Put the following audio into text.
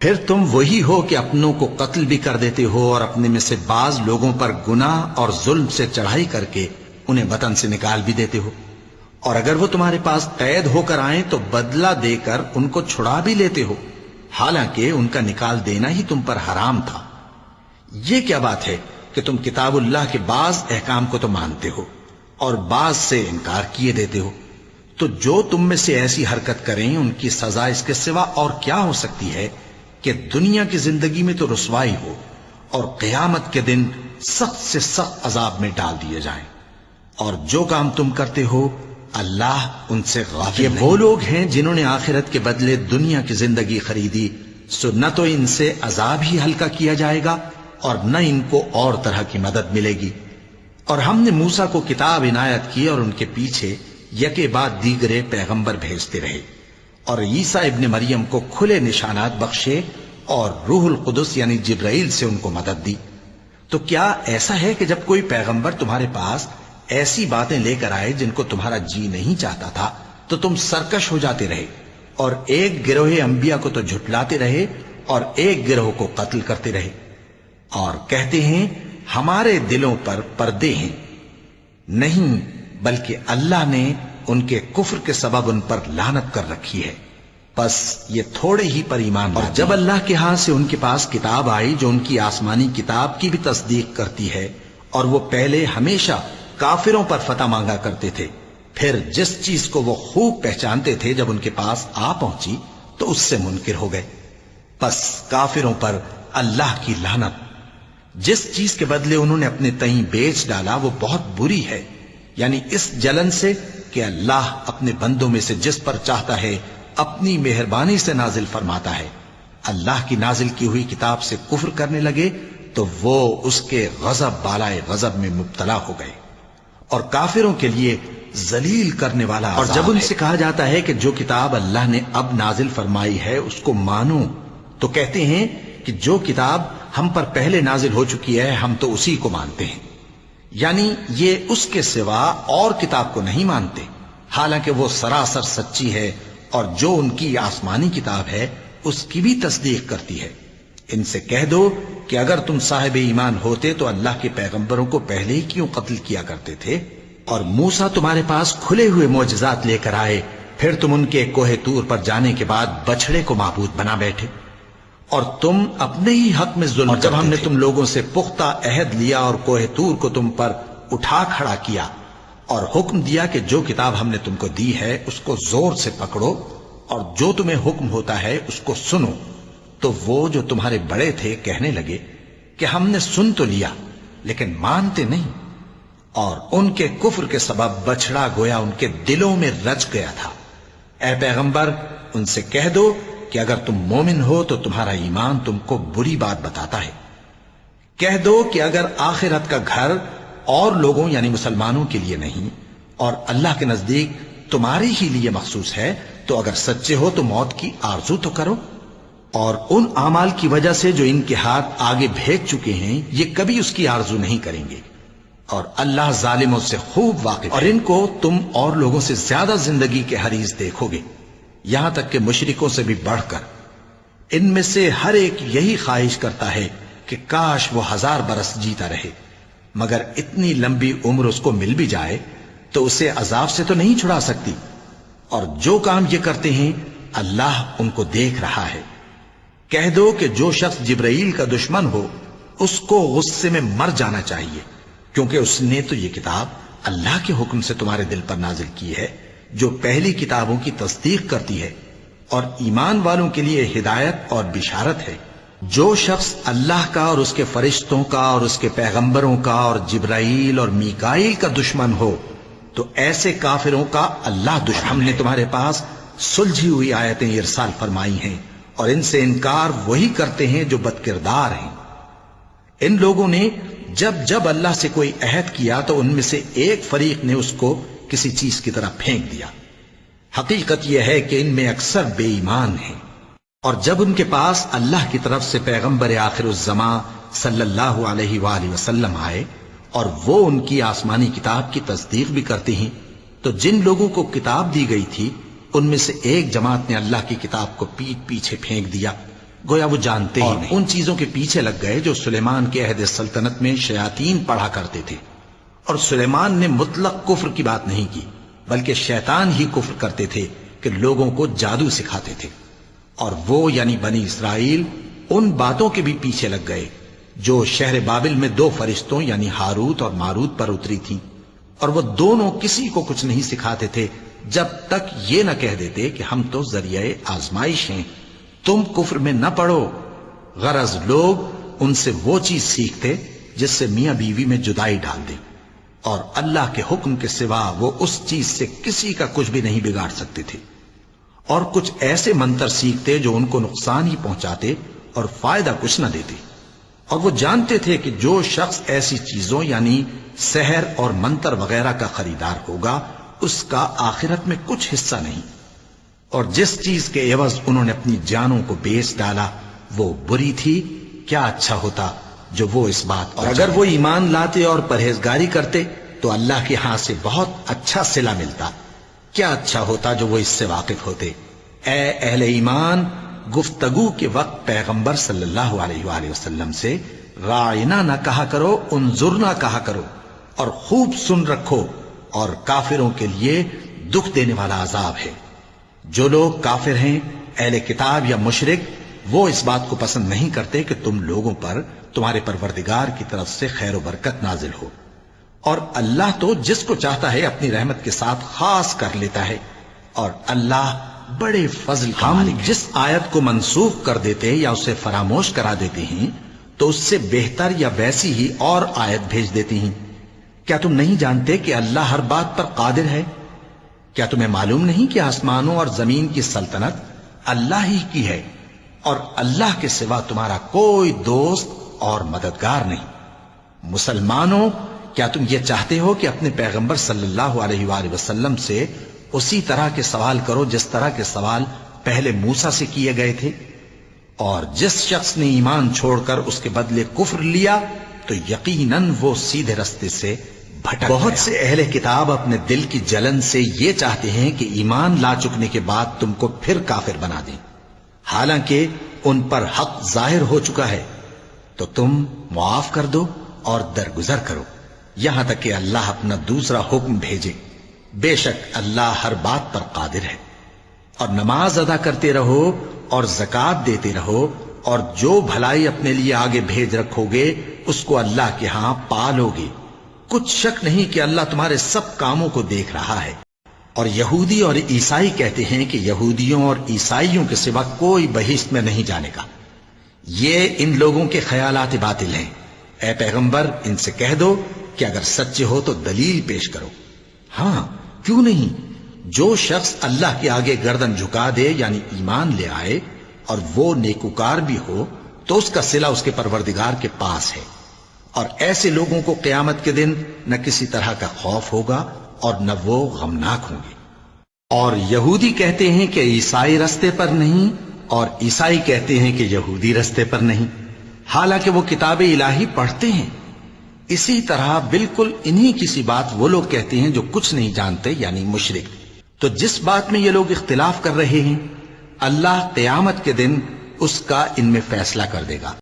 پھر تم وہی ہو کہ اپنوں کو قتل بھی کر دیتے ہو اور اپنے میں سے بعض لوگوں پر گناہ اور ظلم سے چڑھائی کر کے انہیں وطن سے نکال بھی دیتے ہو، اور اگر وہ تمہارے پاس قید ہو کر آئیں تو بدلہ دے کر ان کو چھڑا بھی لیتے ہو، حالانکہ ان کا نکال دینا ہی تم پر حرام تھا۔ یہ کیا بات ہے کہ تم کتاب اللہ کے بعض احکام کو تو مانتے ہو اور بعض سے انکار کیے دیتے ہو؟ تو جو تم میں سے ایسی حرکت کریں ان کی سزا اس کے سوا اور کیا ہو سکتی ہے کہ دنیا کی زندگی میں تو رسوائی ہو اور قیامت کے دن سخت سے سخت عذاب میں ڈال دیے جائیں، اور جو کام تم کرتے ہو اللہ ان سے غافل نہیں۔ یہ وہ لوگ ہیں جنہوں نے آخرت کے بدلے دنیا کی زندگی خریدی، سو نہ تو ان سے عذاب ہی ہلکا کیا جائے گا اور نہ ان کو اور طرح کی مدد ملے گی۔ اور ہم نے موسیٰ کو کتاب عنایت کی اور ان کے پیچھے یکے بعد دیگرے پیغمبر بھیجتے رہے، اور عیسیٰ ابن مریم کو کھلے نشانات بخشے اور روح القدس یعنی جبرائیل سے ان کو مدد دی۔ تو کیا ایسا ہے کہ جب کوئی پیغمبر تمہارے پاس ایسی باتیں لے کر آئے جن کو تمہارا جی نہیں چاہتا تھا تو تم سرکش ہو جاتے رہے، اور ایک گروہ انبیاء کو تو جھٹلاتے رہے اور ایک گروہ کو قتل کرتے رہے، اور کہتے ہیں ہمارے دلوں پر پردے ہیں؟ نہیں، بلکہ اللہ نے ان کے کفر کے سبب ان پر لعنت کر رکھی ہے، پس یہ تھوڑے ہی پر ایمان۔ اور جب اللہ کے ہاں سے ان کے پاس کتاب آئی جو ان کی آسمانی کتاب کی بھی تصدیق کرتی ہے، اور وہ پہلے ہمیشہ کافروں پر فتح مانگا کرتے تھے، پھر جس چیز کو وہ خوب پہچانتے تھے جب ان کے پاس آ پہنچی تو اس سے منکر ہو گئے، پس کافروں پر اللہ کی لعنت۔ جس چیز کے بدلے انہوں نے اپنے تئیں بیچ ڈالا وہ بہت بری ہے، یعنی اس جلن سے کہ اللہ اپنے بندوں میں سے جس پر چاہتا ہے اپنی مہربانی سے نازل فرماتا ہے۔ اللہ کی نازل کی ہوئی کتاب سے کفر کرنے لگے تو وہ اس کے غضب بالائے غضب میں مبتلا ہو گئے، اور کافروں کے لیے ذلیل کرنے والا عذاب ہے۔ اور جب ان سے کہا جاتا ہے کہ جو کتاب اللہ نے اب نازل فرمائی ہے اس کو مانو، تو کہتے ہیں کہ جو کتاب ہم پر پہلے نازل ہو چکی ہے ہم تو اسی کو مانتے ہیں، یعنی یہ اس کے سوا اور کتاب کو نہیں مانتے، حالانکہ وہ سراسر سچی ہے، اور جو ان کی آسمانی کتاب ہے اس کی بھی تصدیق کرتی ہے۔ ان سے کہہ دو کہ اگر تم صاحب ایمان ہوتے تو اللہ کے پیغمبروں کو پہلے ہی کیوں قتل کیا کرتے تھے؟ اور موسیٰ تمہارے پاس کھلے ہوئے معجزات لے کر آئے، پھر تم ان کے کوہ طور پر جانے کے بعد بچڑے کو معبود بنا بیٹھے، اور تم اپنے ہی حق میں ظلم۔ اور جب ہم نے تم لوگوں سے پختہ عہد لیا اور کوہ طور کو تم پر اٹھا کھڑا کیا اور حکم دیا کہ جو کتاب ہم نے تم کو دی ہے اس کو زور سے پکڑو اور جو تمہیں حکم ہوتا ہے اس کو سنو، تو وہ جو تمہارے بڑے تھے کہنے لگے کہ ہم نے سن تو لیا لیکن مانتے نہیں، اور ان کے کفر کے سبب بچڑا گویا ان کے دلوں میں رچ گیا تھا۔ اے پیغمبر ان سے کہہ دو کہ اگر تم مومن ہو تو تمہارا ایمان تم کو بری بات بتاتا ہے۔ کہہ دو کہ اگر آخرت کا گھر اور لوگوں یعنی مسلمانوں کے لیے نہیں اور اللہ کے نزدیک تمہارے ہی لیے مخصوص ہے تو اگر سچے ہو تو موت کی آرزو تو کرو، اور ان اعمال کی وجہ سے جو ان کے ہاتھ آگے بھیج چکے ہیں یہ کبھی اس کی آرزو نہیں کریں گے، اور اللہ ظالموں سے خوب واقف ہے۔ اور ان کو تم اور لوگوں سے زیادہ زندگی کے حریص دیکھو گے، یہاں تک کہ مشرکوں سے بھی بڑھ کر۔ ان میں سے ہر ایک یہی خواہش کرتا ہے کہ کاش وہ 1000 برس جیتا رہے، مگر اتنی لمبی عمر اس کو مل بھی جائے تو اسے عذاب سے تو نہیں چھڑا سکتی، اور جو کام یہ کرتے ہیں اللہ ان کو دیکھ رہا ہے۔ کہہ دو کہ جو شخص جبرائیل کا دشمن ہو اس کو غصے میں مر جانا چاہیے، کیونکہ اس نے تو یہ کتاب اللہ کے حکم سے تمہارے دل پر نازل کی ہے جو پہلی کتابوں کی تصدیق کرتی ہے، اور ایمان والوں کے لیے ہدایت اور بشارت ہے۔ جو شخص اللہ کا اور اس کے فرشتوں کا اور اس کے پیغمبروں کا اور جبرائیل اور میکائیل کا دشمن ہو تو ایسے کافروں کا اللہ دشمن ہے۔ ہم نے تمہارے پاس سلجھی ہوئی آیتیں ارسال فرمائی ہیں، اور ان سے انکار وہی کرتے ہیں جو بد کردار ہیں۔ ان لوگوں نے جب جب اللہ سے کوئی عہد کیا تو ان میں سے ایک فریق نے اس کو کسی چیز کی طرح پھینک دیا۔ حقیقت یہ ہے کہ ان میں اکثر بے ایمان ہیں، اور جب ان کے پاس اللہ کی طرف سے پیغمبر آخر الزمان صلی اللہ علیہ وآلہ وسلم آئے اور وہ ان کی آسمانی کتاب کی تصدیق بھی کرتے ہیں، تو جن لوگوں کو کتاب دی گئی تھی ان میں سے ایک جماعت نے اللہ کی کتاب کو پیٹ پیچھے پھینک دیا گویا وہ جانتے ہی نہیں، ان چیزوں کے پیچھے لگ گئے جو سلیمان کے عہد سلطنت میں شیاطین پڑھا کرتے تھے۔ اور سلیمان نے مطلق کفر کی بات نہیں کی، بلکہ شیطان ہی کفر کرتے تھے کہ لوگوں کو جادو سکھاتے تھے۔ اور وہ یعنی بنی اسرائیل ان باتوں کے بھی پیچھے لگ گئے جو شہر بابل میں 2 فرشتوں یعنی ہاروت اور ماروت پر اتری تھیں، اور وہ دونوں کسی کو کچھ نہیں سکھاتے تھے جب تک یہ نہ کہہ دیتے کہ ہم تو ذریعہ آزمائش ہیں، تم کفر میں نہ پڑو۔ غرض لوگ ان سے وہ چیز سیکھتے جس سے میاں بیوی میں جدائی ڈال دے، اور اللہ کے حکم کے سوا وہ اس چیز سے کسی کا کچھ بھی نہیں بگاڑ سکتے تھے، اور کچھ ایسے منتر سیکھتے جو ان کو نقصان ہی پہنچاتے اور فائدہ کچھ نہ دیتے۔ اور وہ جانتے تھے کہ جو شخص ایسی چیزوں یعنی سحر اور منتر وغیرہ کا خریدار ہوگا اس کا آخرت میں کچھ حصہ نہیں، اور جس چیز کے عوض انہوں نے اپنی جانوں کو بیچ ڈالا وہ بری تھی۔ کیا اچھا ہوتا جو وہ اس بات، اور اگر وہ ایمان لاتے اور پرہیزگاری کرتے تو اللہ کے ہاں سے بہت اچھا صلہ ملتا۔ کیا اچھا ہوتا جو وہ اس سے واقف ہوتے۔ اے اہل ایمان، گفتگو کے وقت پیغمبر صلی اللہ علیہ وآلہ وسلم سے راعنا نہ کہا کرو، انظرنا کہا کرو، اور خوب سن رکھو، اور کافروں کے لیے دکھ دینے والا عذاب ہے۔ جو لوگ کافر ہیں، اہل کتاب یا مشرک، وہ اس بات کو پسند نہیں کرتے کہ تم لوگوں پر تمہارے پروردگار کی طرف سے خیر و برکت نازل ہو، اور اللہ تو جس کو چاہتا ہے اپنی رحمت کے ساتھ خاص کر لیتا ہے، اور اللہ بڑے فضل کا مالک ہے۔ جس آیت کو منسوخ کر دیتے یا اسے فراموش کرا دیتے ہیں تو اس سے بہتر یا ویسی ہی اور آیت بھیج دیتی ہیں۔ کیا تم نہیں جانتے کہ اللہ ہر بات پر قادر ہے؟ کیا تمہیں معلوم نہیں کہ آسمانوں اور زمین کی سلطنت اللہ ہی کی ہے، اور اللہ کے سوا تمہارا کوئی دوست اور مددگار نہیں؟ مسلمانوں، کیا تم یہ چاہتے ہو کہ اپنے پیغمبر صلی اللہ علیہ وآلہ وسلم سے اسی طرح کے سوال کرو جس طرح کے سوال پہلے موسیٰ سے کیے گئے تھے؟ اور جس شخص نے ایمان چھوڑ کر اس کے بدلے کفر لیا تو یقیناً وہ سیدھے رستے سے بھٹک گیا۔ بہت سے اہل کتاب اپنے دل کی جلن سے یہ چاہتے ہیں کہ ایمان لا چکنے کے بعد تم کو پھر کافر بنا دیں، حالانکہ ان پر حق ظاہر ہو چکا ہے۔ تو تم معاف کر دو اور درگزر کرو یہاں تک کہ اللہ اپنا دوسرا حکم بھیجے۔ بے شک اللہ ہر بات پر قادر ہے۔ اور نماز ادا کرتے رہو اور زکوٰۃ دیتے رہو، اور جو بھلائی اپنے لیے آگے بھیج رکھو گے اس کو اللہ کے ہاں پالو گے۔ کچھ شک نہیں کہ اللہ تمہارے سب کاموں کو دیکھ رہا ہے۔ اور یہودی اور عیسائی کہتے ہیں کہ یہودیوں اور عیسائیوں کے سوا کوئی بہشت میں نہیں جانے کا۔ یہ ان لوگوں کے خیالات باطل ہیں۔ اے پیغمبر، ان سے کہہ دو کہ اگر سچے ہو تو دلیل پیش کرو۔ ہاں، کیوں نہیں؟ جو شخص اللہ کے آگے گردن جھکا دے یعنی ایمان لے آئے اور وہ نیکوکار بھی ہو تو اس کا صلہ اس کے پروردگار کے پاس ہے، اور ایسے لوگوں کو قیامت کے دن نہ کسی طرح کا خوف ہوگا اور نہ وہ غمناک ہوں گے۔ اور یہودی کہتے ہیں کہ عیسائی رستے پر نہیں، اور عیسائی کہتے ہیں کہ یہودی رستے پر نہیں، حالانکہ وہ کتاب الہی پڑھتے ہیں۔ اسی طرح بالکل انہی کسی بات وہ لوگ کہتے ہیں جو کچھ نہیں جانتے یعنی مشرک۔ تو جس بات میں یہ لوگ اختلاف کر رہے ہیں اللہ قیامت کے دن اس کا ان میں فیصلہ کر دے گا۔